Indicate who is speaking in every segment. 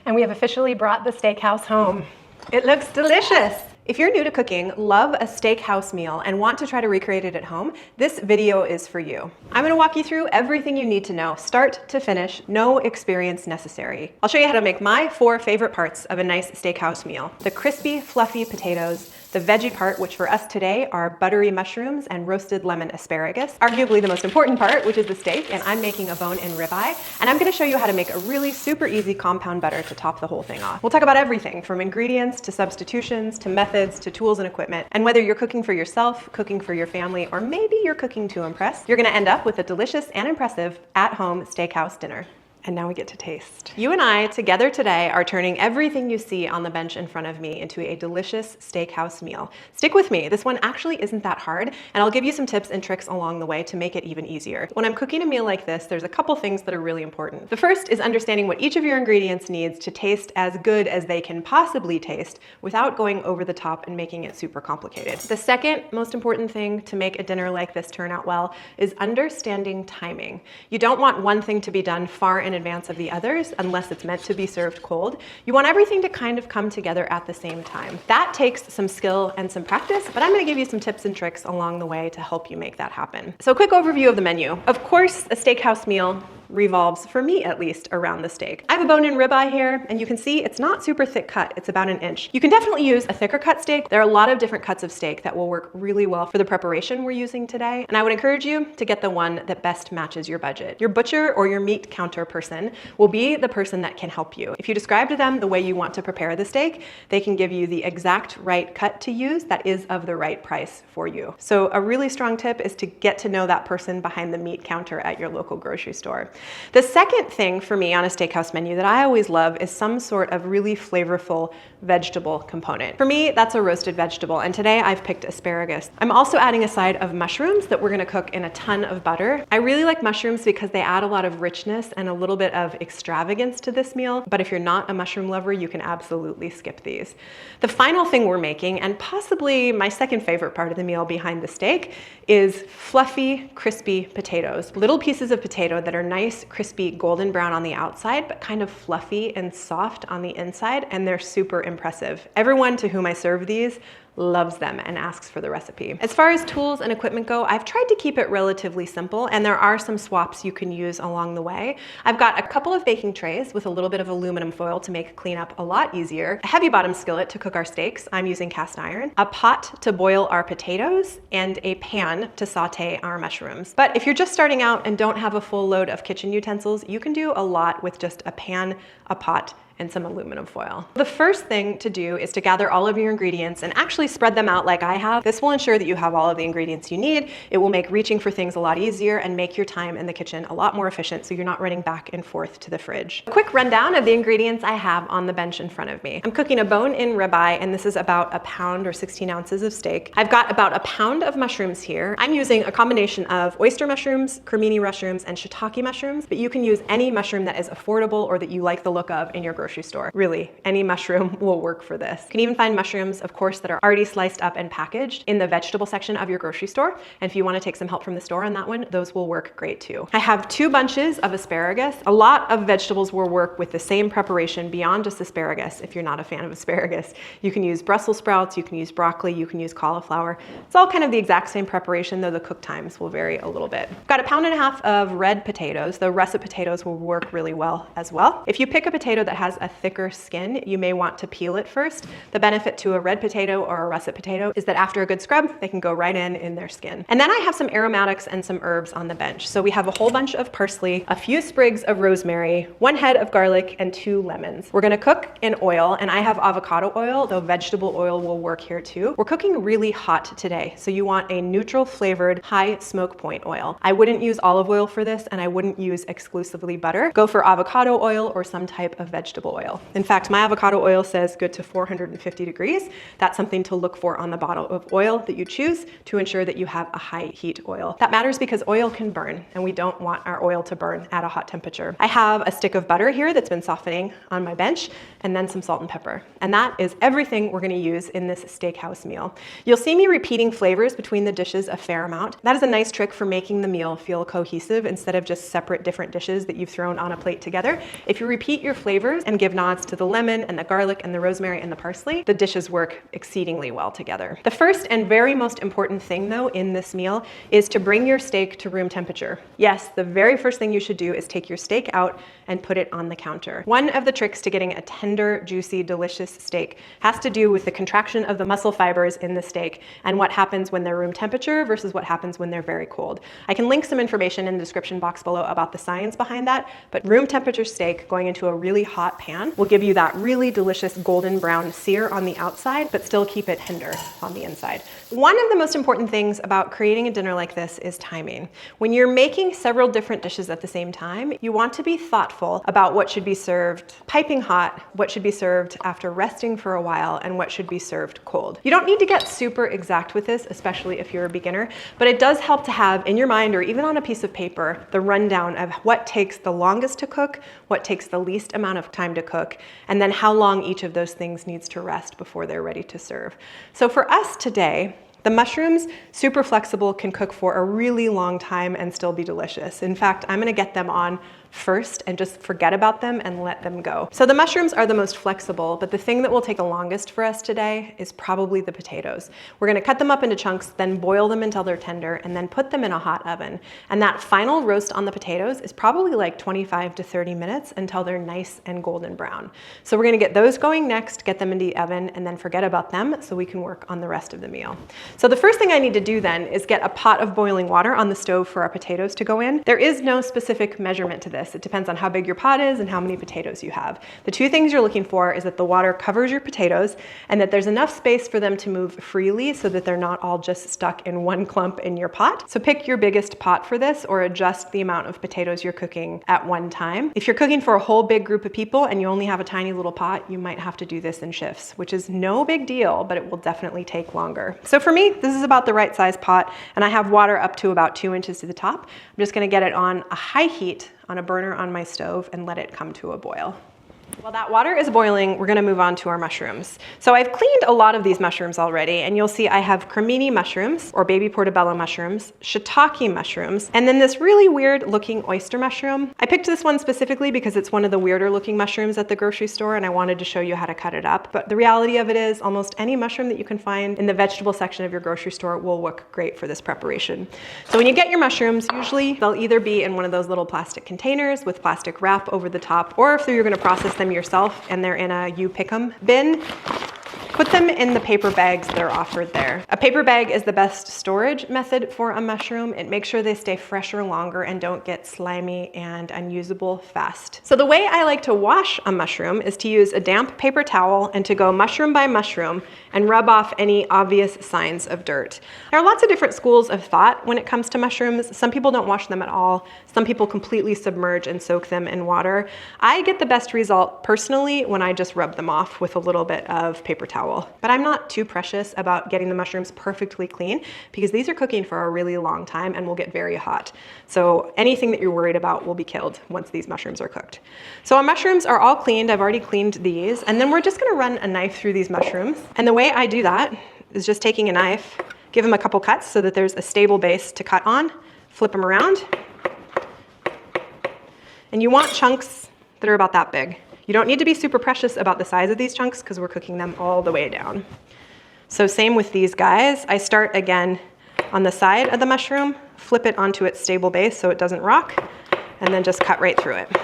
Speaker 1: and we have officially brought the steakhouse home. It looks delicious. If you're new to cooking, love a steakhouse meal, and want to try to recreate it at home, this video is for you. I'm gonna walk you through everything you need to know, start to finish, no experience necessary. I'll show you how to make my 4 favorite parts of a nice steakhouse meal. The crispy, fluffy potatoes, the veggie part, which for us today are buttery mushrooms and roasted lemon asparagus. Arguably the most important part, which is the steak, and I'm making a bone-in ribeye. And I'm gonna show you how to make a really super easy compound butter to top the whole thing off. We'll talk about everything from ingredients to substitutions to methods to tools and equipment. And whether you're cooking for yourself, cooking for your family, or maybe you're cooking to impress, you're gonna end up with a delicious and impressive at-home steakhouse dinner. And now we get to taste. You and I together today are turning everything you see on the bench in front of me into a delicious steakhouse meal. Stick with me, this one actually isn't that hard, and I'll give you some tips and tricks along the way to make it even easier. When I'm cooking a meal like this, there's a couple things that are really important. The first is understanding what each of your ingredients needs to taste as good as they can possibly taste without going over the top and making it super complicated. The second most important thing to make a dinner like this turn out well is understanding timing. You don't want one thing to be done far in advance of the others unless it's meant to be served cold. You want everything to kind of come together at the same time. That takes some skill and some practice, but I'm gonna give you some tips and tricks along the way to help you make that happen. So a quick overview of the menu. Of course, a steakhouse meal revolves, for me at least, around the steak. I have a bone-in ribeye here, and you can see it's not super thick cut, it's about 1 inch. You can definitely use a thicker cut steak. There are a lot of different cuts of steak that will work really well for the preparation we're using today, and I would encourage you to get the one that best matches your budget. Your butcher or your meat counter person will be the person that can help you. If you describe to them the way you want to prepare the steak, they can give you the exact right cut to use that is of the right price for you. So a really strong tip is to get to know that person behind the meat counter at your local grocery store. The second thing for me on a steakhouse menu that I always love is some sort of really flavorful vegetable component. For me, that's a roasted vegetable, and today I've picked asparagus. I'm also adding a side of mushrooms that we're gonna cook in a ton of butter. I really like mushrooms because they add a lot of richness and a little bit of extravagance to this meal, but if you're not a mushroom lover, you can absolutely skip these. The final thing we're making, and possibly my second favorite part of the meal behind the steak, is fluffy, crispy potatoes. Little pieces of potato that are nice, crispy, golden brown on the outside, but kind of fluffy and soft on the inside, and they're super impressive. Everyone to whom I serve these loves them and asks for the recipe. As far as tools and equipment go, I've tried to keep it relatively simple, and there are some swaps you can use along the way. I've got a couple of baking trays with a little bit of aluminum foil to make cleanup a lot easier, a heavy bottom skillet to cook our steaks, I'm using cast iron, a pot to boil our potatoes, and a pan to saute our mushrooms. But if you're just starting out and don't have a full load of kitchen utensils, you can do a lot with just a pan, a pot, and some aluminum foil. The first thing to do is to gather all of your ingredients and actually spread them out like I have. This will ensure that you have all of the ingredients you need. It will make reaching for things a lot easier and make your time in the kitchen a lot more efficient so you're not running back and forth to the fridge. A quick rundown of the ingredients I have on the bench in front of me. I'm cooking a bone-in ribeye, and this is about 1 pound or 16 ounces of steak. I've got about 1 pound of mushrooms here. I'm using a combination of oyster mushrooms, cremini mushrooms, and shiitake mushrooms, but you can use any mushroom that is affordable or that you like the look of in your grocery store. Really, any mushroom will work for this. You can even find mushrooms, of course, that are already sliced up and packaged in the vegetable section of your grocery store. And if you want to take some help from the store on that one, those will work great too. I have 2 bunches of asparagus. A lot of vegetables will work with the same preparation beyond just asparagus. If you're not a fan of asparagus, you can use Brussels sprouts, you can use broccoli, you can use cauliflower. It's all kind of the exact same preparation, though the cook times will vary a little bit. Got 1.5 pounds of red potatoes. The russet potatoes will work really well as well. If you pick a potato that has a thicker skin, you may want to peel it first. The benefit to a red potato or a russet potato is that after a good scrub, they can go right in their skin. And then I have some aromatics and some herbs on the bench. So we have a whole bunch of parsley, a few sprigs of rosemary, 1 head of garlic, and 2 lemons. We're gonna cook in oil, and I have avocado oil, though vegetable oil will work here too. We're cooking really hot today, so you want a neutral flavored, high smoke point oil. I wouldn't use olive oil for this, and I wouldn't use exclusively butter. Go for avocado oil or some type of vegetable oil. In fact, my avocado oil says good to 450 degrees. That's something to look for on the bottle of oil that you choose to ensure that you have a high heat oil. That matters because oil can burn, and we don't want our oil to burn at a hot temperature. I have a stick of butter here that's been softening on my bench, and then some salt and pepper. And that is everything we're gonna use in this steakhouse meal. You'll see me repeating flavors between the dishes a fair amount. That is a nice trick for making the meal feel cohesive instead of just separate different dishes that you've thrown on a plate together. If you repeat your flavors and and give nods to the lemon and the garlic and the rosemary and the parsley, the dishes work exceedingly well together. The first and very most important thing though in this meal is to bring your steak to room temperature. Yes, the very first thing you should do is take your steak out and put it on the counter. One of the tricks to getting a tender, juicy, delicious steak has to do with the contraction of the muscle fibers in the steak and what happens when they're room temperature versus what happens when they're very cold. I can link some information in the description box below about the science behind that, but room temperature steak going into a really hot pan will give you that really delicious golden brown sear on the outside, but still keep it tender on the inside. One of the most important things about creating a dinner like this is timing. When you're making several different dishes at the same time, you want to be thoughtful about what should be served piping hot, what should be served after resting for a while, and what should be served cold. You don't need to get super exact with this, especially if you're a beginner, but it does help to have in your mind or even on a piece of paper the rundown of what takes the longest to cook, what takes the least amount of time to cook, and then how long each of those things needs to rest before they're ready to serve. So for us today, the mushrooms, super flexible, can cook for a really long time and still be delicious. In fact, I'm gonna get them on first and just forget about them and let them go. So the mushrooms are the most flexible, but the thing that will take the longest for us today is probably the potatoes. We're gonna cut them up into chunks, then boil them until they're tender, and then put them in a hot oven. And that final roast on the potatoes is probably like 25 to 30 minutes until they're nice and golden brown. So we're gonna get those going next, get them in the oven, and then forget about them so we can work on the rest of the meal. So the first thing I need to do then is get a pot of boiling water on the stove for our potatoes to go in. There is no specific measurement to this. It depends on how big your pot is and how many potatoes you have. The two things you're looking for is that the water covers your potatoes and that there's enough space for them to move freely so that they're not all just stuck in one clump in your pot. So pick your biggest pot for this or adjust the amount of potatoes you're cooking at one time. If you're cooking for a whole big group of people and you only have a tiny little pot, you might have to do this in shifts, which is no big deal, but it will definitely take longer. So for me, this is about the right size pot, and I have water up to about 2 inches to the top. I'm just gonna get it on a high heat on a burner on my stove and let it come to a boil. While that water is boiling, we're gonna move on to our mushrooms. So I've cleaned a lot of these mushrooms already, and you'll see I have cremini mushrooms, or baby portobello mushrooms, shiitake mushrooms, and then this really weird looking oyster mushroom. I picked this one specifically because it's one of the weirder looking mushrooms at the grocery store, and I wanted to show you how to cut it up. But the reality of it is almost any mushroom that you can find in the vegetable section of your grocery store will work great for this preparation. So when you get your mushrooms, usually they'll either be in one of those little plastic containers with plastic wrap over the top, or if you're gonna process them yourself and they're in a you pick 'em bin, put them in the paper bags that are offered there. A paper bag is the best storage method for a mushroom. It makes sure they stay fresher longer and don't get slimy and unusable fast. So the way I like to wash a mushroom is to use a damp paper towel and to go mushroom by mushroom and rub off any obvious signs of dirt. There are lots of different schools of thought when it comes to mushrooms. Some people don't wash them at all. Some people completely submerge and soak them in water. I get the best result personally when I just rub them off with a little bit of paper towel. But I'm not too precious about getting the mushrooms perfectly clean because these are cooking for a really long time and will get very hot. So anything that you're worried about will be killed once these mushrooms are cooked. So our mushrooms are all cleaned. I've already cleaned these, and then we're just gonna run a knife through these mushrooms. And the way I do that is just taking a knife, give them a couple cuts so that there's a stable base to cut on, flip them around. And you want chunks that are about that big. You don't need to be super precious about the size of these chunks because we're cooking them all the way down. So same with these guys. I start again on the side of the mushroom, flip it onto its stable base so it doesn't rock, and then just cut right through it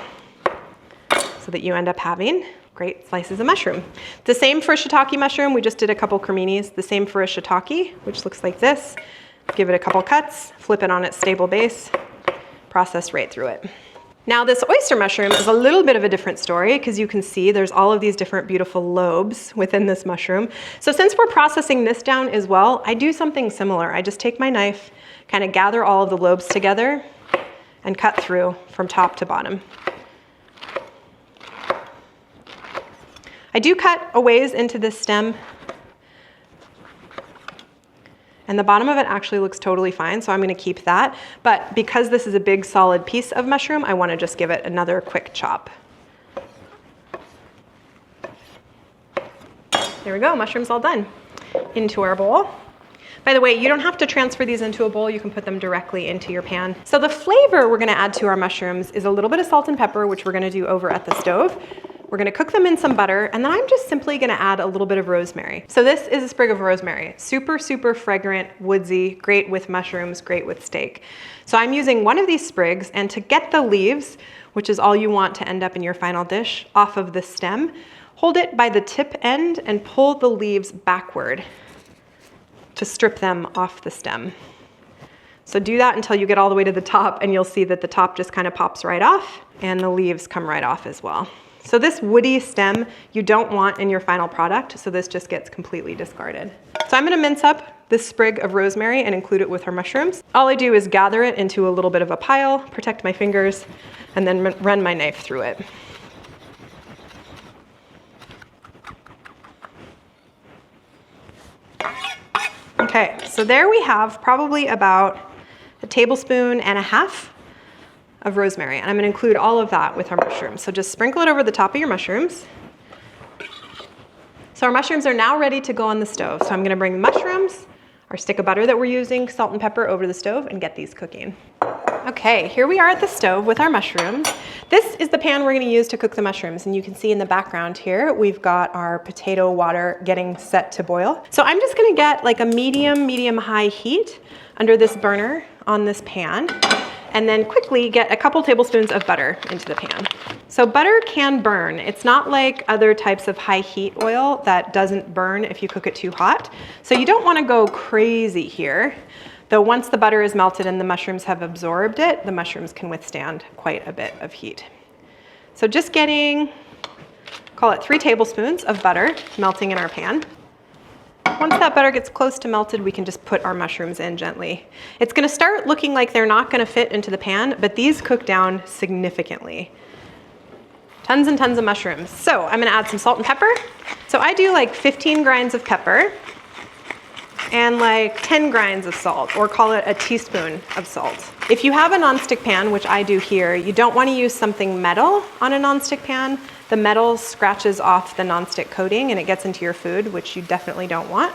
Speaker 1: so that you end up having great slices of mushroom. The same for shiitake mushroom. We just did a couple creminis. The same for a shiitake, which looks like this. Give it a couple cuts, flip it on its stable base, process right through it. Now this oyster mushroom is a little bit of a different story because you can see there's all of these different beautiful lobes within this mushroom. So since we're processing this down as well, I do something similar. I just take my knife, kind of gather all of the lobes together and cut through from top to bottom. I do cut a ways into this stem, and the bottom of it actually looks totally fine, so I'm gonna keep that. But because this is a big solid piece of mushroom, I wanna just give it another quick chop. There we go, mushrooms all done. Into our bowl. By the way, you don't have to transfer these into a bowl, you can put them directly into your pan. So the flavor we're gonna add to our mushrooms is a little bit of salt and pepper, which we're gonna do over at the stove. We're gonna cook them in some butter, and then I'm just simply gonna add a little bit of rosemary. So this is a sprig of rosemary. Super, super fragrant, woodsy, great with mushrooms, great with steak. So I'm using one of these sprigs, and to get the leaves, which is all you want to end up in your final dish, off of the stem, hold it by the tip end and pull the leaves backward to strip them off the stem. So do that until you get all the way to the top, and you'll see that the top just kind of pops right off and the leaves come right off as well. So this woody stem you don't want in your final product, so this just gets completely discarded. So I'm gonna mince up this sprig of rosemary and include it with our mushrooms. All I do is gather it into a little bit of a pile, protect my fingers, and then run my knife through it. Okay, so there we have probably about a tablespoon and a half of rosemary, and I'm gonna include all of that with our mushrooms. So just sprinkle it over the top of your mushrooms. So our mushrooms are now ready to go on the stove. So I'm gonna bring the mushrooms, our stick of butter that we're using, salt and pepper over the stove, and get these cooking. Okay, here we are at the stove with our mushrooms. This is the pan we're gonna use to cook the mushrooms, and you can see in the background here, we've got our potato water getting set to boil. So I'm just gonna get like a medium-high heat under this burner on this pan, and then quickly get a couple tablespoons of butter into the pan. So butter can burn. It's not like other types of high heat oil that doesn't burn if you cook it too hot. So you don't wanna go crazy here. Though once the butter is melted and the mushrooms have absorbed it, the mushrooms can withstand quite a bit of heat. So just getting, call it 3 tablespoons of butter melting in our pan. Once that butter gets close to melted, we can just put our mushrooms in gently. It's gonna start looking like they're not gonna fit into the pan, but these cook down significantly. Tons and tons of mushrooms. So I'm gonna add some salt and pepper. So I do like 15 grinds of pepper and like 10 grinds of salt, or call it a teaspoon of salt. If you have a nonstick pan, which I do here, you don't wanna use something metal on a nonstick pan. The metal scratches off the nonstick coating and it gets into your food, which you definitely don't want.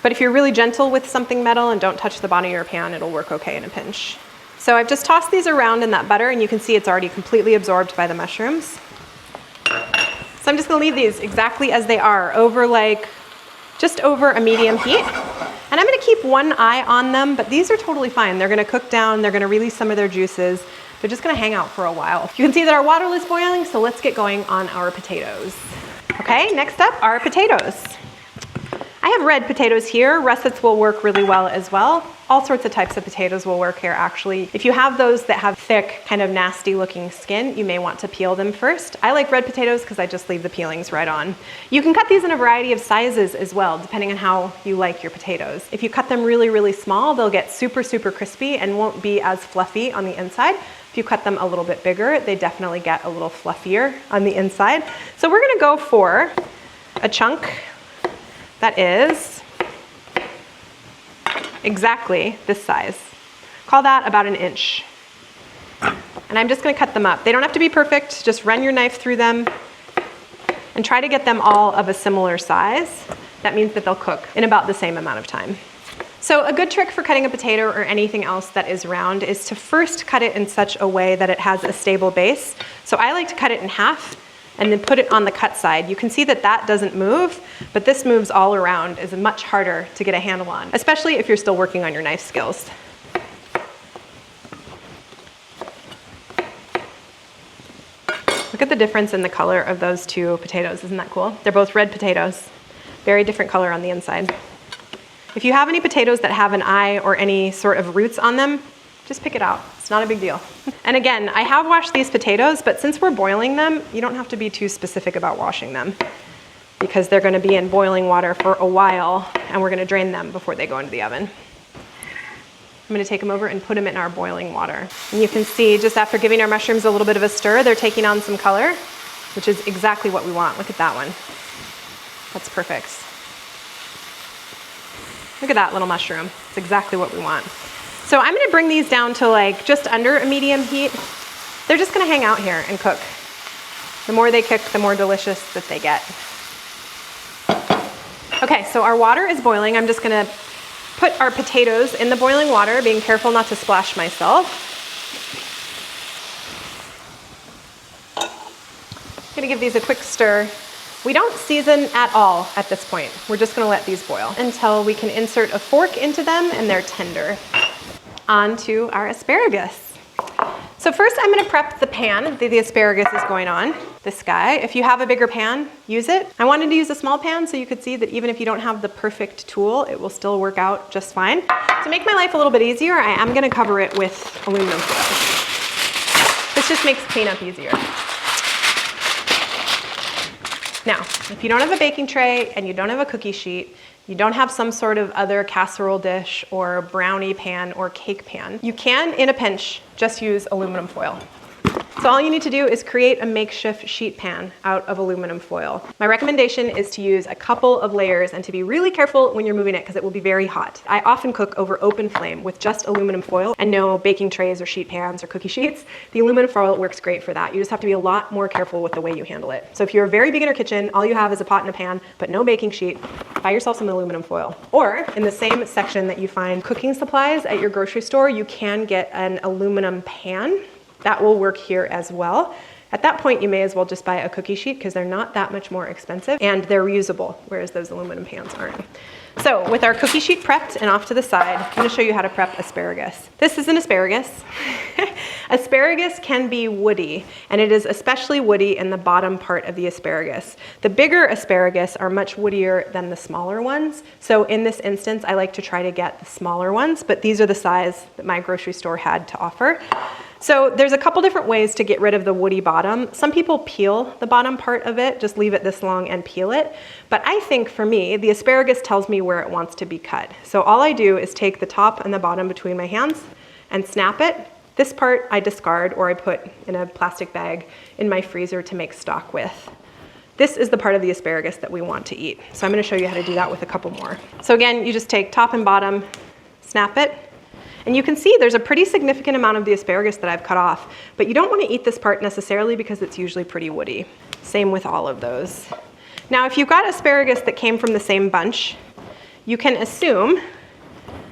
Speaker 1: But if you're really gentle with something metal and don't touch the bottom of your pan, it'll work okay in a pinch. So I've just tossed these around in that butter, and you can see it's already completely absorbed by the mushrooms. So I'm just gonna leave these exactly as they are, over just over a medium heat. And I'm gonna keep one eye on them, but these are totally fine. They're gonna cook down, they're gonna release some of their juices. They're just gonna hang out for a while. You can see that our water is boiling, so let's get going on our potatoes. Okay, next up are potatoes. I have red potatoes here. Russets will work really well as well. All sorts of types of potatoes will work here, actually. If you have those that have thick, kind of nasty looking skin, you may want to peel them first. I like red potatoes because I just leave the peelings right on. You can cut these in a variety of sizes as well, depending on how you like your potatoes. If you cut them really, really small, they'll get super, super crispy and won't be as fluffy on the inside. If you cut them a little bit bigger, they definitely get a little fluffier on the inside. So we're gonna go for a chunk that is exactly this size. Call that about 1 inch. And I'm just gonna cut them up. They don't have to be perfect, just run your knife through them and try to get them all of a similar size. That means that they'll cook in about the same amount of time. So a good trick for cutting a potato or anything else that is round is to first cut it in such a way that it has a stable base. So I like to cut it in half and then put it on the cut side. You can see that that doesn't move, but this moves all around, is much harder to get a handle on, especially if you're still working on your knife skills. Look at the difference in the color of those two potatoes. Isn't that cool? They're both red potatoes, very different color on the inside. If you have any potatoes that have an eye or any sort of roots on them, just pick it out. It's not a big deal. And again, I have washed these potatoes, but since we're boiling them, you don't have to be too specific about washing them because they're gonna be in boiling water for a while and we're gonna drain them before they go into the oven. I'm gonna take them over and put them in our boiling water. And you can see just after giving our mushrooms a little bit of a stir, they're taking on some color, which is exactly what we want. Look at that one. That's perfect. Look at that little mushroom. It's exactly what we want. So I'm gonna bring these down to like just under a medium heat. They're just gonna hang out here and cook. The more they cook, the more delicious that they get. Okay, so our water is boiling. I'm just gonna put our potatoes in the boiling water, being careful not to splash myself. gonna give these a quick stir. We don't season at all at this point. We're just gonna let these boil until we can insert a fork into them and they're tender. On to our asparagus. So first I'm gonna prep the pan that the asparagus is going on, this guy. If you have a bigger pan, use it. I wanted to use a small pan so you could see that even if you don't have the perfect tool, it will still work out just fine. To make my life a little bit easier, I am gonna cover it with aluminum foil. This just makes cleanup easier. Now, if you don't have a baking tray and you don't have a cookie sheet, you don't have some sort of other casserole dish or brownie pan or cake pan, you can, in a pinch, just use aluminum foil. So all you need to do is create a makeshift sheet pan out of aluminum foil. My recommendation is to use a couple of layers and to be really careful when you're moving it because it will be very hot. I often cook over open flame with just aluminum foil and no baking trays or sheet pans or cookie sheets. The aluminum foil works great for that. You just have to be a lot more careful with the way you handle it. So if you're a very beginner kitchen, all you have is a pot and a pan, but no baking sheet, buy yourself some aluminum foil. Or in the same section that you find cooking supplies at your grocery store, you can get an aluminum pan. That will work here as well. At that point, you may as well just buy a cookie sheet because they're not that much more expensive and they're reusable, whereas those aluminum pans aren't. So with our cookie sheet prepped and off to the side, I'm gonna show you how to prep asparagus. This is an asparagus. Asparagus can be woody, and it is especially woody in the bottom part of the asparagus. The bigger asparagus are much woodier than the smaller ones. So in this instance, I like to try to get the smaller ones, but these are the size that my grocery store had to offer. So there's a couple different ways to get rid of the woody bottom. Some people peel the bottom part of it, just leave it this long and peel it. But I think for me, the asparagus tells me where it wants to be cut. So all I do is take the top and the bottom between my hands and snap it. This part I discard or I put in a plastic bag in my freezer to make stock with. This is the part of the asparagus that we want to eat. So I'm gonna show you how to do that with a couple more. So again, you just take top and bottom, snap it. And you can see there's a pretty significant amount of the asparagus that I've cut off, but you don't want to eat this part necessarily because it's usually pretty woody. Same with all of those. Now, if you've got asparagus that came from the same bunch, you can assume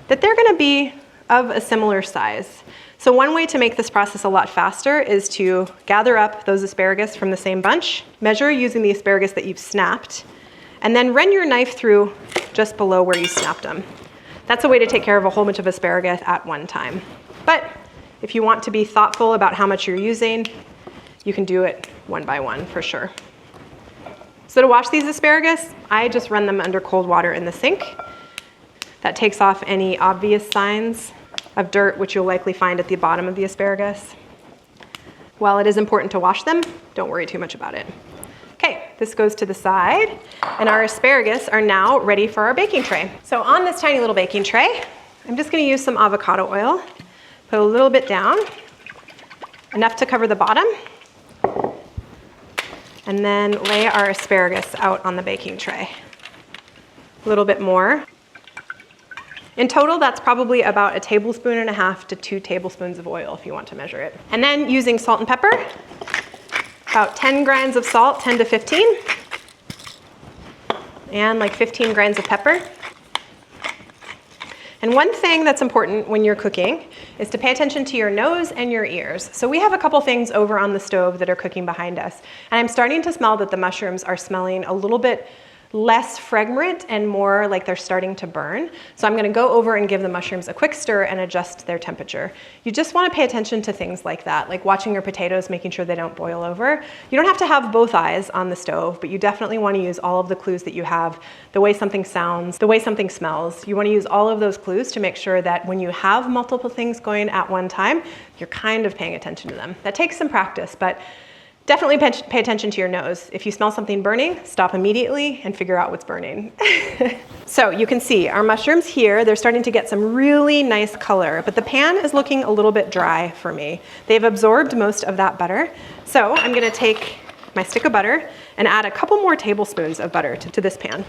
Speaker 1: that they're going to be of a similar size. So one way to make this process a lot faster is to gather up those asparagus from the same bunch, measure using the asparagus that you've snapped, and then run your knife through just below where you snapped them. That's a way to take care of a whole bunch of asparagus at one time. But if you want to be thoughtful about how much you're using, you can do it one by one for sure. So to wash these asparagus, I just run them under cold water in the sink. That takes off any obvious signs of dirt, which you'll likely find at the bottom of the asparagus. While it is important to wash them, don't worry too much about it. Okay, this goes to the side, and our asparagus are now ready for our baking tray. So on this tiny little baking tray, I'm just gonna use some avocado oil, put a little bit down, enough to cover the bottom, and then lay our asparagus out on the baking tray. A little bit more. In total, that's probably about 1.5 tablespoons to 2 tablespoons of oil if you want to measure it. And then using salt and pepper, about 10 grains of salt, 10 to 15, and like 15 grains of pepper. And one thing that's important when you're cooking is to pay attention to your nose and your ears. So we have a couple things over on the stove that are cooking behind us, and I'm starting to smell that the mushrooms are smelling a little bit less fragrant and more like they're starting to burn. So I'm gonna go over and give the mushrooms a quick stir and adjust their temperature. You just wanna pay attention to things like that, like watching your potatoes, making sure they don't boil over. You don't have to have both eyes on the stove, but you definitely wanna use all of the clues that you have, the way something sounds, the way something smells. You wanna use all of those clues to make sure that when you have multiple things going at one time, you're kind of paying attention to them. That takes some practice, but definitely pay attention to your nose. If you smell something burning, stop immediately and figure out what's burning. So you can see our mushrooms here, they're starting to get some really nice color, but the pan is looking a little bit dry for me. They've absorbed most of that butter. So I'm gonna take my stick of butter and add a couple more tablespoons of butter to this pan.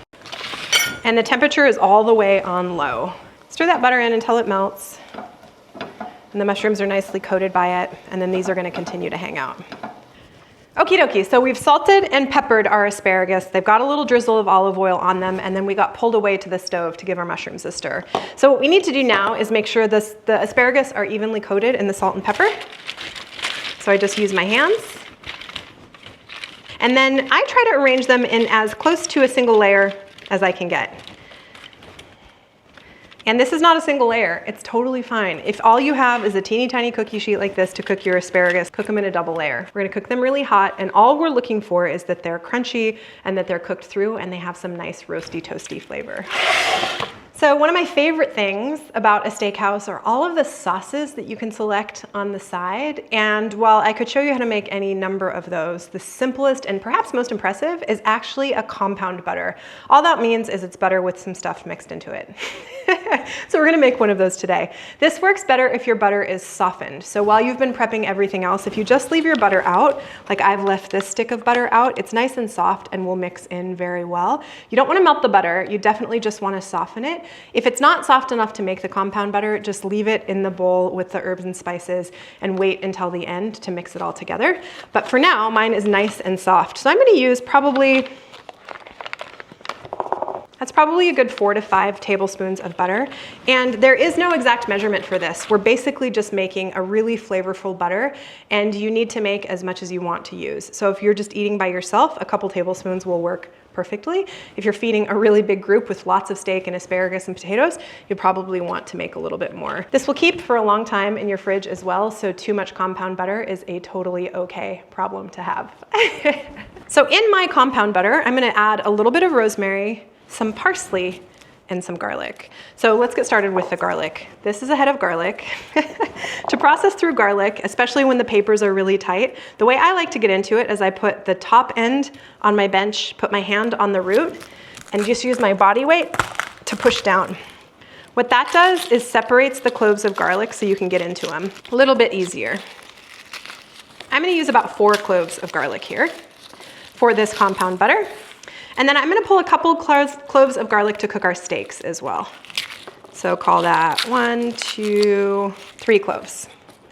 Speaker 1: And the temperature is all the way on low. Stir that butter in until it melts. And the mushrooms are nicely coated by it, and then these are gonna continue to hang out. Okie dokie, so we've salted and peppered our asparagus. They've got a little drizzle of olive oil on them, and then we got pulled away to the stove to give our mushrooms a stir. So what we need to do now is make sure the asparagus are evenly coated in the salt and pepper. So I just use my hands. And then I try to arrange them in as close to a single layer as I can get. And this is not a single layer, it's totally fine. If all you have is a teeny tiny cookie sheet like this to cook your asparagus, cook them in a double layer. We're gonna cook them really hot, and all we're looking for is that they're crunchy and that they're cooked through and they have some nice roasty, toasty flavor. So one of my favorite things about a steakhouse are all of the sauces that you can select on the side. And while I could show you how to make any number of those, the simplest and perhaps most impressive is actually a compound butter. All that means is it's butter with some stuff mixed into it. So we're gonna make one of those today. This works better if your butter is softened. So while you've been prepping everything else, if you just leave your butter out, like I've left this stick of butter out, it's nice and soft and will mix in very well. You don't wanna melt the butter, you definitely just wanna soften it. If it's not soft enough to make the compound butter, just leave it in the bowl with the herbs and spices and wait until the end to mix it all together. But for now, mine is nice and soft. So I'm gonna use that's probably a good 4 to 5 tablespoons of butter. And there is no exact measurement for this. We're basically just making a really flavorful butter, and you need to make as much as you want to use. So if you're just eating by yourself, a couple tablespoons will work perfectly. If you're feeding a really big group with lots of steak and asparagus and potatoes, you probably want to make a little bit more. This will keep for a long time in your fridge as well, so too much compound butter is a totally okay problem to have. So in my compound butter, I'm gonna add a little bit of rosemary, some parsley, and some garlic. So let's get started with the garlic. This is a head of garlic. To process through garlic, especially when the papers are really tight, the way I like to get into it is I put the top end on my bench, put my hand on the root, and just use my body weight to push down. What that does is separates the cloves of garlic so you can get into them a little bit easier. I'm gonna use about 4 cloves of garlic here for this compound butter. And then I'm gonna pull a couple cloves of garlic to cook our steaks as well. So call that 1, 2, 3 cloves.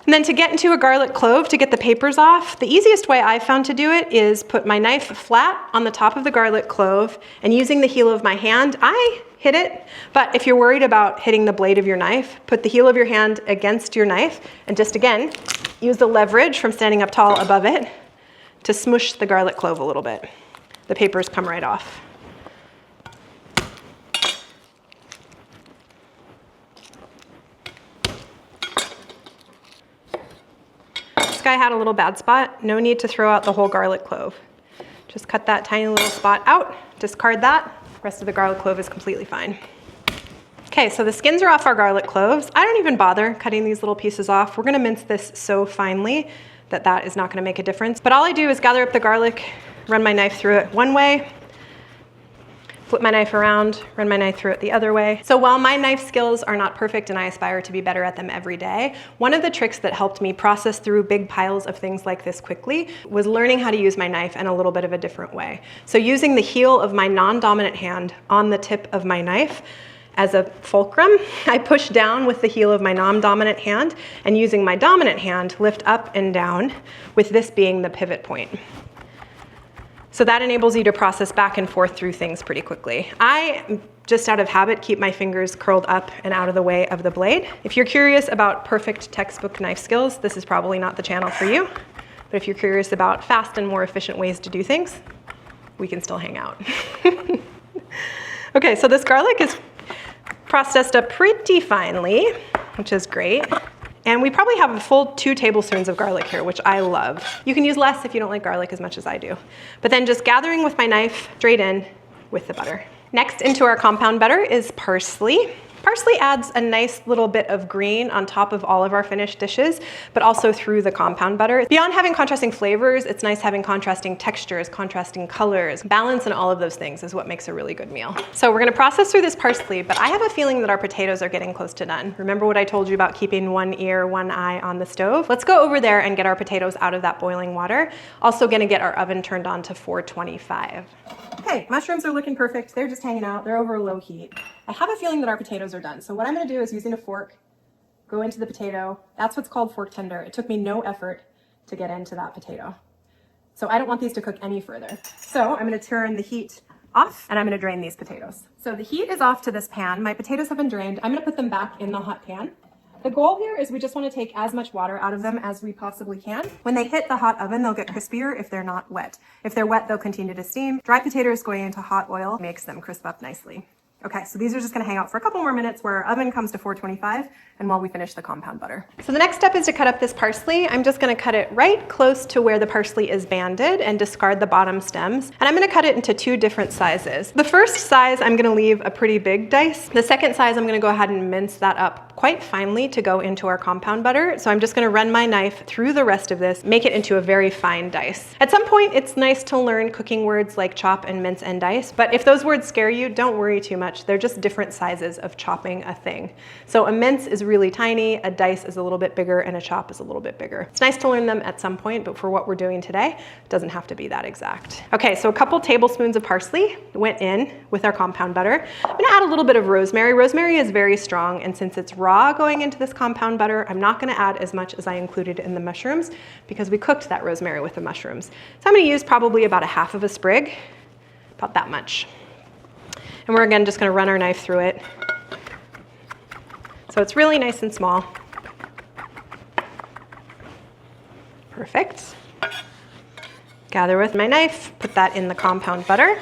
Speaker 1: And then to get into a garlic clove, to get the papers off, the easiest way I've found to do it is put my knife flat on the top of the garlic clove, and using the heel of my hand, I hit it. But if you're worried about hitting the blade of your knife, put the heel of your hand against your knife, and just again, use the leverage from standing up tall above it to smush the garlic clove a little bit. The papers come right off. This guy had a little bad spot. No need to throw out the whole garlic clove. Just cut that tiny little spot out, discard that. The rest of the garlic clove is completely fine. Okay, so the skins are off our garlic cloves. I don't even bother cutting these little pieces off. We're gonna mince this so finely that that is not gonna make a difference. But all I do is gather up the garlic, run my knife through it one way, flip my knife around, run my knife through it the other way. So while my knife skills are not perfect and I aspire to be better at them every day, one of the tricks that helped me process through big piles of things like this quickly was learning how to use my knife in a little bit of a different way. So using the heel of my non-dominant hand on the tip of my knife as a fulcrum, I push down with the heel of my non-dominant hand, and using my dominant hand, lift up and down, with this being the pivot point. So that enables you to process back and forth through things pretty quickly. I, just out of habit, keep my fingers curled up and out of the way of the blade. If you're curious about perfect textbook knife skills, this is probably not the channel for you. But if you're curious about fast and more efficient ways to do things, we can still hang out. Okay, so this garlic is processed up pretty finely, which is great. And we probably have a full 2 tablespoons of garlic here, which I love. You can use less if you don't like garlic as much as I do. But then just gathering with my knife straight in with the butter. Next into our compound butter is parsley. Parsley adds a nice little bit of green on top of all of our finished dishes, but also through the compound butter. Beyond having contrasting flavors, it's nice having contrasting textures, contrasting colors. Balance and all of those things is what makes a really good meal. So we're gonna process through this parsley, but I have a feeling that our potatoes are getting close to done. Remember what I told you about keeping one ear, one eye on the stove? Let's go over there and get our potatoes out of that boiling water. Also gonna get our oven turned on to 425. Okay, mushrooms are looking perfect. They're just hanging out. They're over a low heat. I have a feeling that our potatoes are done. So what I'm gonna do is using a fork, go into the potato. That's what's called fork tender. It took me no effort to get into that potato. So I don't want these to cook any further. So I'm gonna turn the heat off and I'm gonna drain these potatoes. So the heat is off to this pan. My potatoes have been drained. I'm gonna put them back in the hot pan. The goal here is we just want to take as much water out of them as we possibly can. When they hit the hot oven, they'll get crispier if they're not wet. If they're wet, they'll continue to steam. Dry potatoes going into hot oil makes them crisp up nicely. Okay, so these are just gonna hang out for a couple more minutes where our oven comes to 425 and while we finish the compound butter. So the next step is to cut up this parsley. I'm just gonna cut it right close to where the parsley is banded and discard the bottom stems. And I'm gonna cut it into 2 different sizes. The first size, I'm gonna leave a pretty big dice. The second size, I'm gonna go ahead and mince that up quite finely to go into our compound butter. So I'm just gonna run my knife through the rest of this, make it into a very fine dice. At some point, it's nice to learn cooking words like chop and mince and dice, but if those words scare you, don't worry too much. They're just different sizes of chopping a thing. So a mince is really tiny, a dice is a little bit bigger, and a chop is a little bit bigger. It's nice to learn them at some point, but for what we're doing today, it doesn't have to be that exact. Okay, so a couple tablespoons of parsley went in with our compound butter. I'm gonna add a little bit of rosemary. Rosemary is very strong, and since it's raw going into this compound butter, I'm not gonna add as much as I included in the mushrooms because we cooked that rosemary with the mushrooms. So I'm gonna use probably about a half of a sprig, about that much. And we're again just gonna run our knife through it. So it's really nice and small. Perfect. Gather with my knife, put that in the compound butter.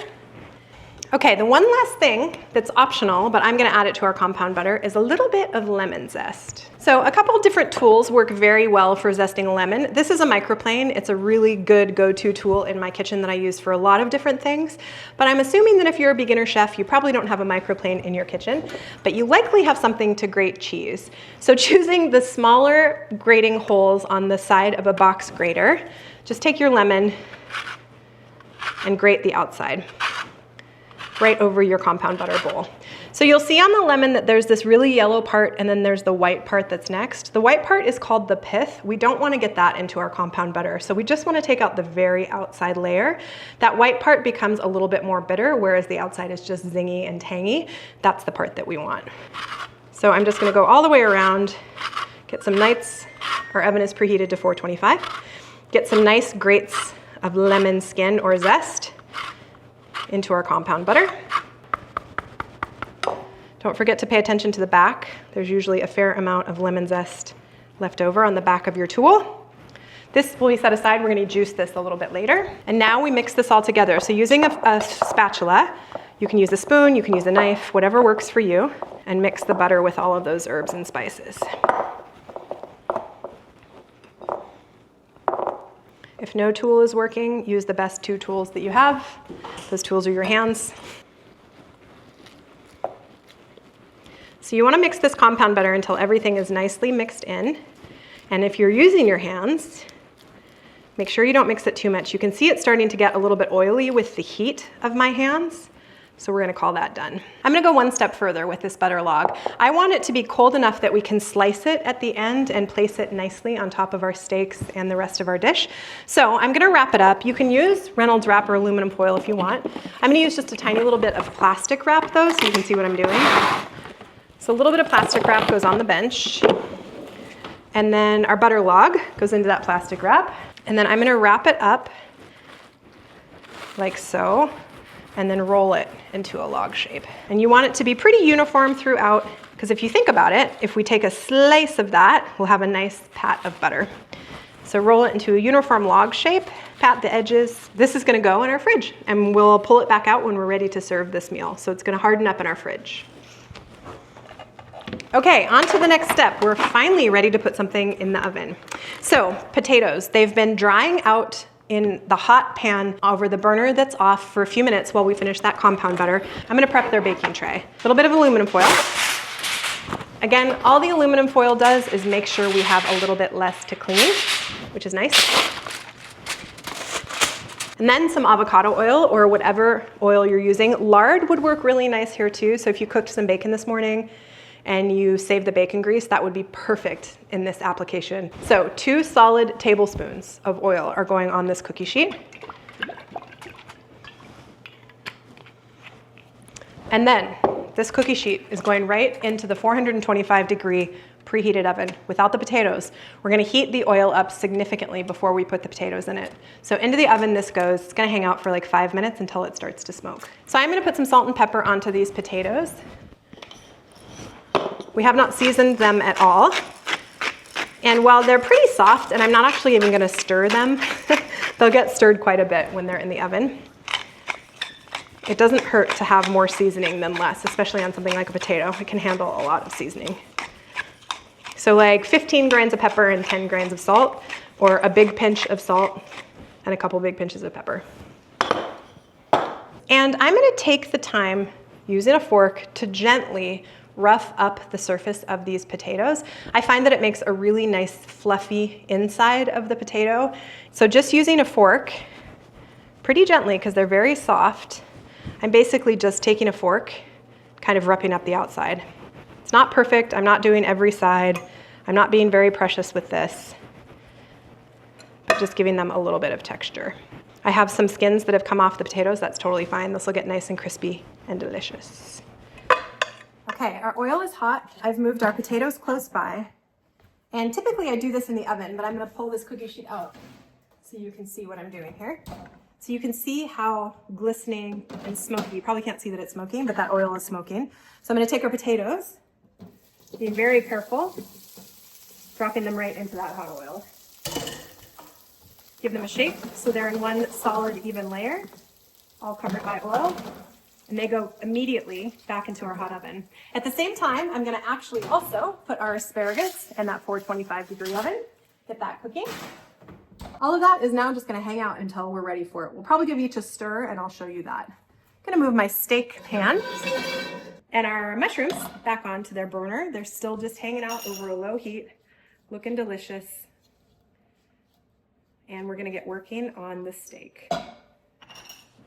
Speaker 1: Okay, the one last thing that's optional, but I'm gonna add it to our compound butter, is a little bit of lemon zest. So a couple different tools work very well for zesting a lemon. This is a microplane. It's a really good go-to tool in my kitchen that I use for a lot of different things. But I'm assuming that if you're a beginner chef, you probably don't have a microplane in your kitchen, but you likely have something to grate cheese. So choosing the smaller grating holes on the side of a box grater, just take your lemon and grate the outside right over your compound butter bowl. So you'll see on the lemon that there's this really yellow part and then there's the white part that's next. The white part is called the pith. We don't want to get that into our compound butter. So we just want to take out the very outside layer. That white part becomes a little bit more bitter, whereas the outside is just zingy and tangy. That's the part that we want. So I'm just going to go all the way around, get some nice, our oven is preheated to 425, get some nice grates of lemon skin or zest into our compound butter. Don't forget to pay attention to the back. There's usually a fair amount of lemon zest left over on the back of your tool. This will be set aside. We're going to juice this a little bit later. And now we mix this all together. So using a spatula, you can use a spoon, you can use a knife, whatever works for you, and mix the butter with all of those herbs and spices. If no tool is working, use the best 2 tools that you have. Those tools are your hands. So you want to mix this compound butter until everything is nicely mixed in. And if you're using your hands, make sure you don't mix it too much. You can see it starting to get a little bit oily with the heat of my hands. So we're gonna call that done. I'm gonna go one step further with this butter log. I want it to be cold enough that we can slice it at the end and place it nicely on top of our steaks and the rest of our dish. So I'm gonna wrap it up. You can use Reynolds wrap or aluminum foil if you want. I'm gonna use just a tiny little bit of plastic wrap though, so you can see what I'm doing. So a little bit of plastic wrap goes on the bench. And then our butter log goes into that plastic wrap. And then I'm gonna wrap it up like so, and then roll it into a log shape. And you want it to be pretty uniform throughout, because if you think about it, if we take a slice of that, we'll have a nice pat of butter. So roll it into a uniform log shape, pat the edges. This is gonna go in our fridge, and we'll pull it back out when we're ready to serve this meal. So it's gonna harden up in our fridge. Okay, on to the next step. We're finally ready to put something in the oven. So potatoes, they've been drying out in the hot pan over the burner that's off for a few minutes while we finish that compound butter. I'm gonna prep their baking tray. A little bit of aluminum foil. Again, all the aluminum foil does is make sure we have a little bit less to clean, which is nice. And then some avocado oil or whatever oil you're using. Lard would work really nice here too. So if you cooked some bacon this morning and you save the bacon grease, that would be perfect in this application. So 2 solid tablespoons of oil are going on this cookie sheet. And then this cookie sheet is going right into the 425-degree preheated oven without the potatoes. We're gonna heat the oil up significantly before we put the potatoes in it. So into the oven this goes. It's gonna hang out for like 5 minutes until it starts to smoke. So I'm gonna put some salt and pepper onto these potatoes. We have not seasoned them at all. And while they're pretty soft, and I'm not actually even gonna stir them, they'll get stirred quite a bit when they're in the oven. It doesn't hurt to have more seasoning than less, especially on something like a potato. It can handle a lot of seasoning. So like 15 grains of pepper and 10 grains of salt, or a big pinch of salt and a couple big pinches of pepper. And I'm gonna take the time, using a fork, to gently rough up the surface of these potatoes. I find that it makes a really nice fluffy inside of the potato. So just using a fork, pretty gently, because they're very soft, I'm basically just taking a fork, kind of roughing up the outside. It's not perfect, I'm not doing every side, I'm not being very precious with this, but just giving them a little bit of texture. I have some skins that have come off the potatoes, that's totally fine. This will get nice and crispy and delicious. Okay, our oil is hot. I've moved our potatoes close by. And typically I do this in the oven, but I'm gonna pull this cookie sheet out so you can see what I'm doing here. So you can see how glistening and smoky, you probably can't see that it's smoking, but that oil is smoking. So I'm gonna take our potatoes, being very careful, dropping them right into that hot oil. Give them a shake so they're in one solid, even layer, all covered by oil, and they go immediately back into our hot oven. At the same time, I'm gonna actually also put our asparagus in that 425-degree oven, get that cooking. All of that is now just gonna hang out until we're ready for it. We'll probably give each a stir and I'll show you that. I'm gonna move my steak pan and our mushrooms back onto their burner. They're still just hanging out over a low heat, looking delicious. And we're gonna get working on the steak.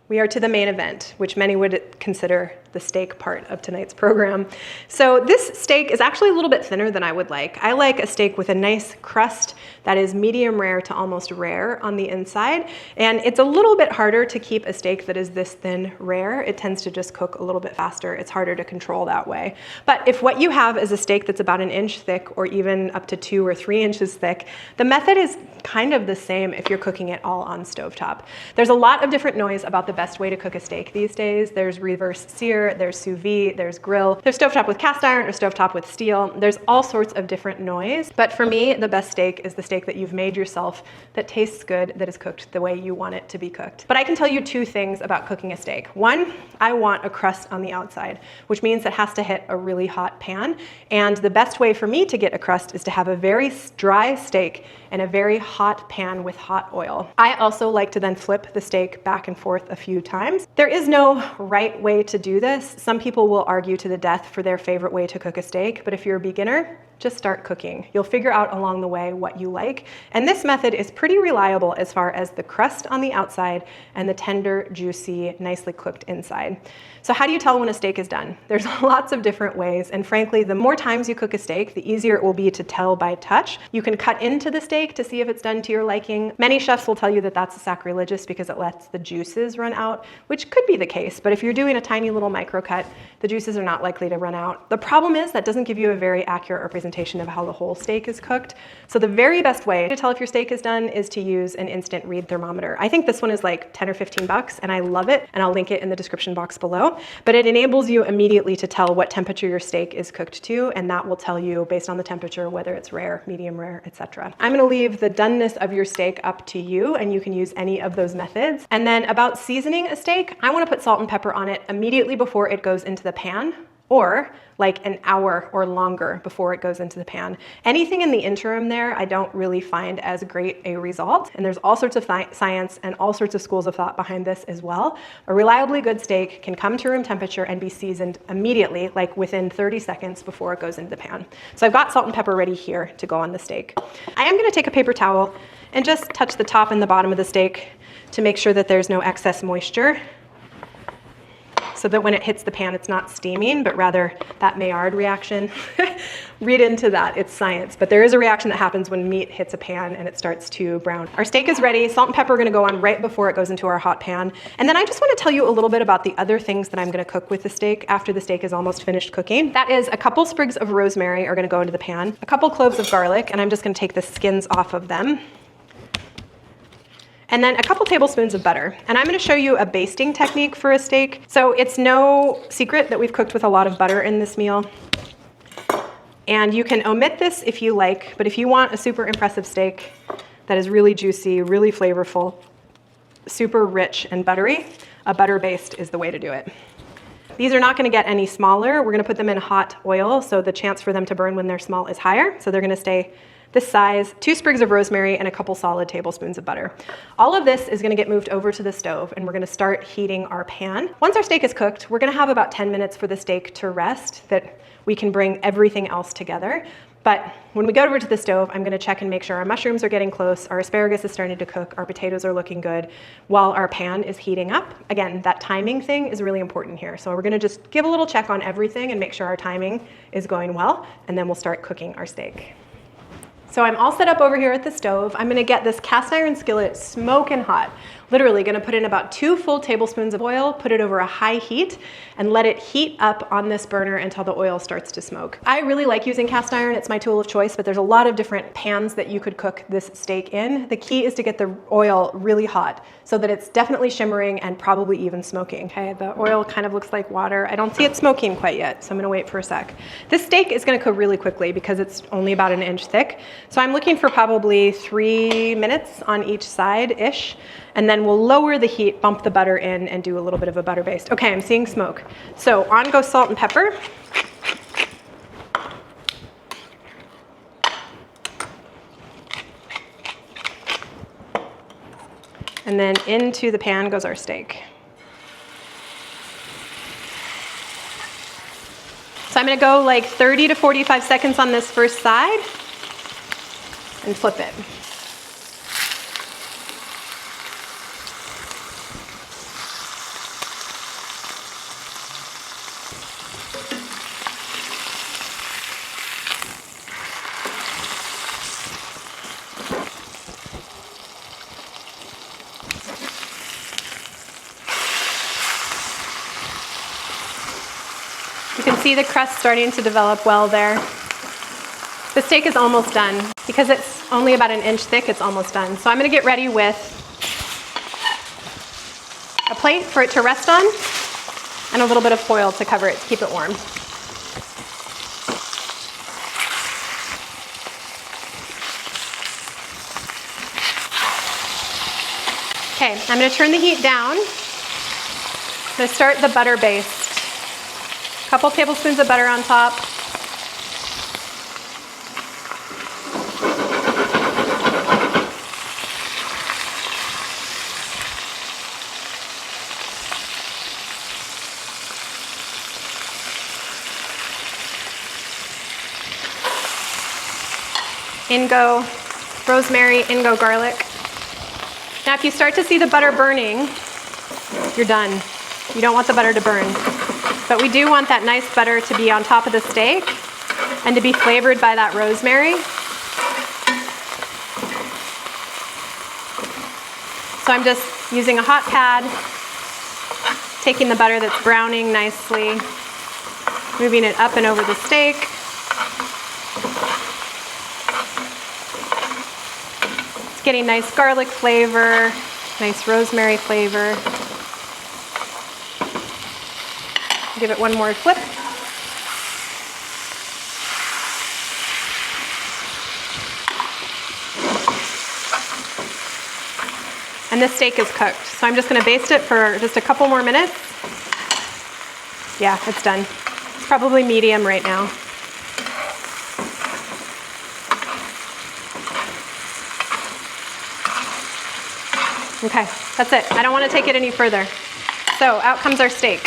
Speaker 1: We are to the main event, which many would consider the steak part of tonight's program. So this steak is actually a little bit thinner than I would like. I like a steak with a nice crust that is medium rare to almost rare on the inside. And it's a little bit harder to keep a steak that is this thin rare. It tends to just cook a little bit faster. It's harder to control that way. But if what you have is a steak that's about an inch thick or even up to 2 or 3 inches thick, the method is kind of the same if you're cooking it all on stovetop. There's a lot of different noise about the best way to cook a steak these days. There's reverse sear, there's sous vide, there's grill, there's stovetop with cast iron or stovetop with steel. There's all sorts of different noise. But for me, the best steak is the steak that you've made yourself, that tastes good, that is cooked the way you want it to be cooked. But I can tell you 2 things about cooking a steak. One, I want a crust on the outside, which means it has to hit a really hot pan. And the best way for me to get a crust is to have a very dry steak in a very hot pan with hot oil. I also like to then flip the steak back and forth a few times. There is no right way to do this. Some people will argue to the death for their favorite way to cook a steak, but if you're a beginner, just start cooking. You'll figure out along the way what you like. And this method is pretty reliable as far as the crust on the outside and the tender, juicy, nicely cooked inside. So how do you tell when a steak is done? There's lots of different ways, and frankly, the more times you cook a steak, the easier it will be to tell by touch. You can cut into the steak to see if it's done to your liking. Many chefs will tell you that that's sacrilegious because it lets the juices run out, which could be the case, but if you're doing a tiny little micro cut, the juices are not likely to run out. The problem is that doesn't give you a very accurate representation of how the whole steak is cooked. So the very best way to tell if your steak is done is to use an instant read thermometer. I think this one is like 10 or 15 bucks and I love it, and I'll link it in the description box below. But it enables you immediately to tell what temperature your steak is cooked to, and that will tell you based on the temperature whether it's rare, medium rare, etc. I'm gonna leave the doneness of your steak up to you, and you can use any of those methods. And then about seasoning a steak, I wanna put salt and pepper on it immediately before it goes into the pan, or like an hour or longer before it goes into the pan. Anything in the interim there, I don't really find as great a result. And there's all sorts of science and all sorts of schools of thought behind this as well. A reliably good steak can come to room temperature and be seasoned immediately, like within 30 seconds before it goes into the pan. So I've got salt and pepper ready here to go on the steak. I am gonna take a paper towel and just touch the top and the bottom of the steak to make sure that there's no excess moisture, so that when it hits the pan, it's not steaming, but rather that Maillard reaction. Read into that, it's science. But there is a reaction that happens when meat hits a pan and it starts to brown. Our steak is ready. Salt and pepper are gonna go on right before it goes into our hot pan. And then I just wanna tell you a little bit about the other things that I'm gonna cook with the steak after the steak is almost finished cooking. That is, a couple sprigs of rosemary are gonna go into the pan, a couple cloves of garlic, and I'm just gonna take the skins off of them. And then a couple tablespoons of butter. And I'm gonna show you a basting technique for a steak. So it's no secret that we've cooked with a lot of butter in this meal. And you can omit this if you like, but if you want a super impressive steak that is really juicy, really flavorful, super rich and buttery, a butter baste is the way to do it. These are not gonna get any smaller. We're gonna put them in hot oil, so the chance for them to burn when they're small is higher. So they're gonna stay this size, 2 sprigs of rosemary and a couple solid tablespoons of butter. All of this is gonna get moved over to the stove and we're gonna start heating our pan. Once our steak is cooked, we're gonna have about 10 minutes for the steak to rest, that we can bring everything else together. But when we go over to the stove, I'm gonna check and make sure our mushrooms are getting close, our asparagus is starting to cook, our potatoes are looking good, while our pan is heating up. Again, that timing thing is really important here. So we're gonna just give a little check on everything and make sure our timing is going well, and then we'll start cooking our steak. So I'm all set up over here at the stove. I'm gonna get this cast iron skillet smoking hot. Literally gonna put in about 2 full tablespoons of oil, put it over a high heat, and let it heat up on this burner until the oil starts to smoke. I really like using cast iron, it's my tool of choice, but there's a lot of different pans that you could cook this steak in. The key is to get the oil really hot so that it's definitely shimmering and probably even smoking. Okay, the oil kind of looks like water. I don't see it smoking quite yet, so I'm gonna wait for a sec. This steak is gonna cook really quickly because it's only about 1 inch thick. So I'm looking for probably 3 minutes on each side-ish. And then we'll lower the heat, bump the butter in, and do a little bit of a butter baste. Okay, I'm seeing smoke. So on goes salt and pepper. And then into the pan goes our steak. So I'm gonna go like 30 to 45 seconds on this first side and flip it. You can see the crust starting to develop well there. The steak is almost done. Because it's only about 1 inch thick, it's almost done. So I'm gonna get ready with a plate for it to rest on and a little bit of foil to cover it, to keep it warm. Okay, I'm gonna turn the heat down. I'm gonna start the butter baste. A couple tablespoons of butter on top. In go rosemary, in go garlic. Now if you start to see the butter burning, you're done. You don't want the butter to burn. But we do want that nice butter to be on top of the steak and to be flavored by that rosemary. So I'm just using a hot pad, taking the butter that's browning nicely, moving it up and over the steak. It's getting nice garlic flavor, nice rosemary flavor. Give it one more flip. And this steak is cooked. So I'm just gonna baste it for just a couple more minutes. Yeah, it's done. It's probably medium right now. Okay, that's it. I don't want to take it any further. So out comes our steak.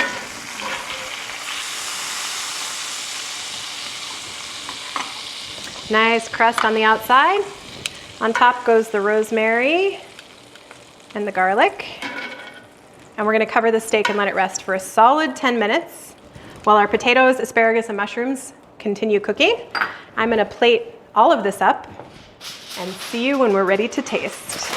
Speaker 1: Nice crust on the outside. On top goes the rosemary and the garlic. And we're gonna cover the steak and let it rest for a solid 10 minutes while our potatoes, asparagus, and mushrooms continue cooking. I'm gonna plate all of this up and see you when we're ready to taste.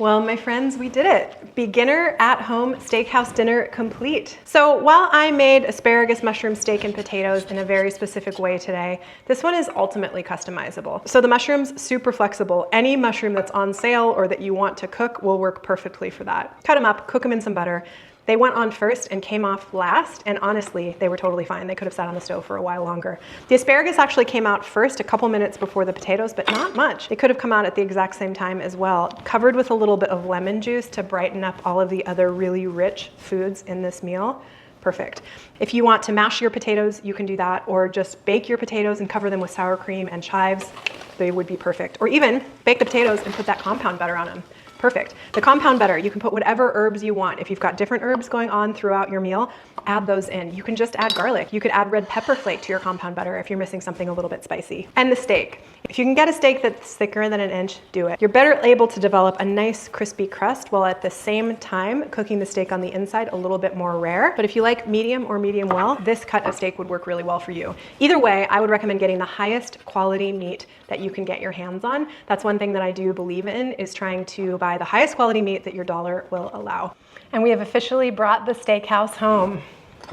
Speaker 1: Well, my friends, we did it. Beginner at-home steakhouse dinner complete. So while I made asparagus, mushroom, steak, and potatoes in a very specific way today, this one is ultimately customizable. So the mushrooms, super flexible. Any mushroom that's on sale or that you want to cook will work perfectly for that. Cut them up, cook them in some butter. They went on first and came off last, and honestly, they were totally fine. They could have sat on the stove for a while longer. The asparagus actually came out first, a couple minutes before the potatoes, but not much. They could have come out at the exact same time as well, covered with a little bit of lemon juice to brighten up all of the other really rich foods in this meal. Perfect. If you want to mash your potatoes, you can do that, or just bake your potatoes and cover them with sour cream and chives. They would be perfect. Or even bake the potatoes and put that compound butter on them. Perfect. The compound butter, you can put whatever herbs you want. If you've got different herbs going on throughout your meal, add those in. You can just add garlic. You could add red pepper flake to your compound butter if you're missing something a little bit spicy. And the steak. If you can get a steak that's thicker than an inch, do it. You're better able to develop a nice crispy crust while at the same time cooking the steak on the inside a little bit more rare. But if you like medium or medium well, this cut of steak would work really well for you. Either way, I would recommend getting the highest quality meat that you can get your hands on. That's one thing that I do believe in, is trying to buy the highest quality meat that your dollar will allow. And we have officially brought the steakhouse home.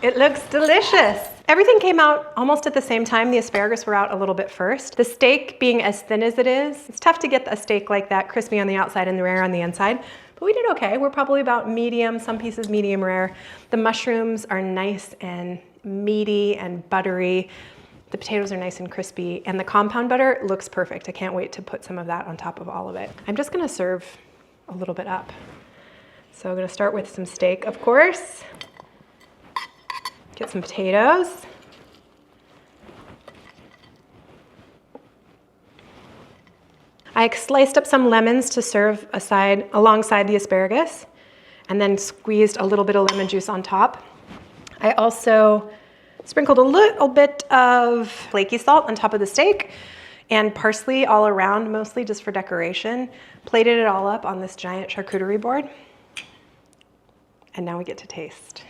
Speaker 1: It looks delicious. Everything came out almost at the same time. The asparagus were out a little bit first. The steak being as thin as it is, it's tough to get a steak like that crispy on the outside and rare on the inside, but we did okay. We're probably about medium, some pieces medium rare. The mushrooms are nice and meaty and buttery. The potatoes are nice and crispy, and the compound butter looks perfect. I can't wait to put some of that on top of all of it. I'm just gonna serve a little bit up. So I'm gonna start with some steak, of course. Get some potatoes. I sliced up some lemons to serve alongside the asparagus, and then squeezed a little bit of lemon juice on top. I also sprinkled a little bit of flaky salt on top of the steak and parsley all around, mostly just for decoration. Plated it all up on this giant charcuterie board. And now we get to taste.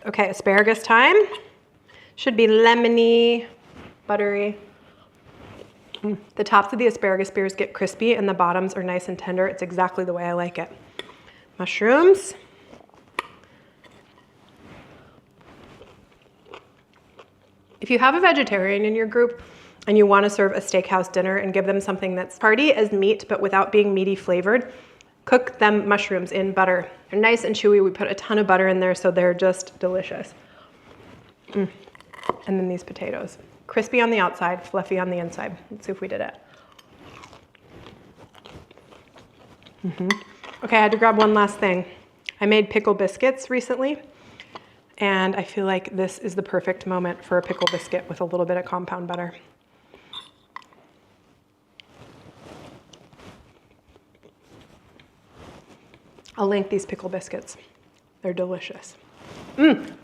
Speaker 1: Okay, asparagus time. Should be lemony, buttery. The tops of the asparagus spears get crispy and the bottoms are nice and tender. It's exactly the way I like it. Mushrooms. If you have a vegetarian in your group and you want to serve a steakhouse dinner and give them something that's hearty as meat but without being meaty flavored, cook them mushrooms in butter. They're nice and chewy. We put a ton of butter in there, so they're just delicious. And then these potatoes. Crispy on the outside, fluffy on the inside. Let's see if we did it. Okay, I had to grab one last thing. I made pickle biscuits recently, and I feel like this is the perfect moment for a pickle biscuit with a little bit of compound butter. I'll link these pickle biscuits. They're delicious.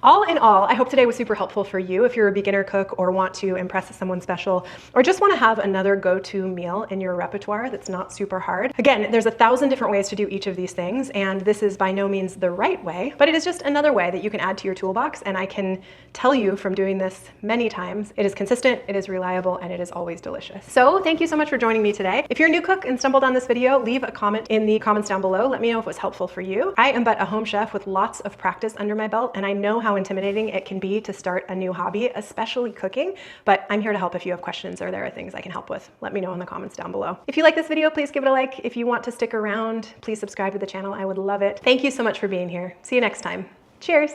Speaker 1: All in all, I hope today was super helpful for you if you're a beginner cook or want to impress someone special, or just want to have another go-to meal in your repertoire that's not super hard. Again, there's 1,000 different ways to do each of these things, and this is by no means the right way, but it is just another way that you can add to your toolbox, and I can tell you from doing this many times, it is consistent, it is reliable, and it is always delicious. So thank you so much for joining me today. If you're a new cook and stumbled on this video, leave a comment in the comments down below. Let me know if it was helpful for you. I am but a home chef with lots of practice under my belt, and I know how intimidating it can be to start a new hobby, especially cooking, but I'm here to help if you have questions or there are things I can help with. Let me know in the comments down below. If you like this video, please give it a like. If you want to stick around, please subscribe to the channel. I would love it. Thank you so much for being here. See you next time. Cheers.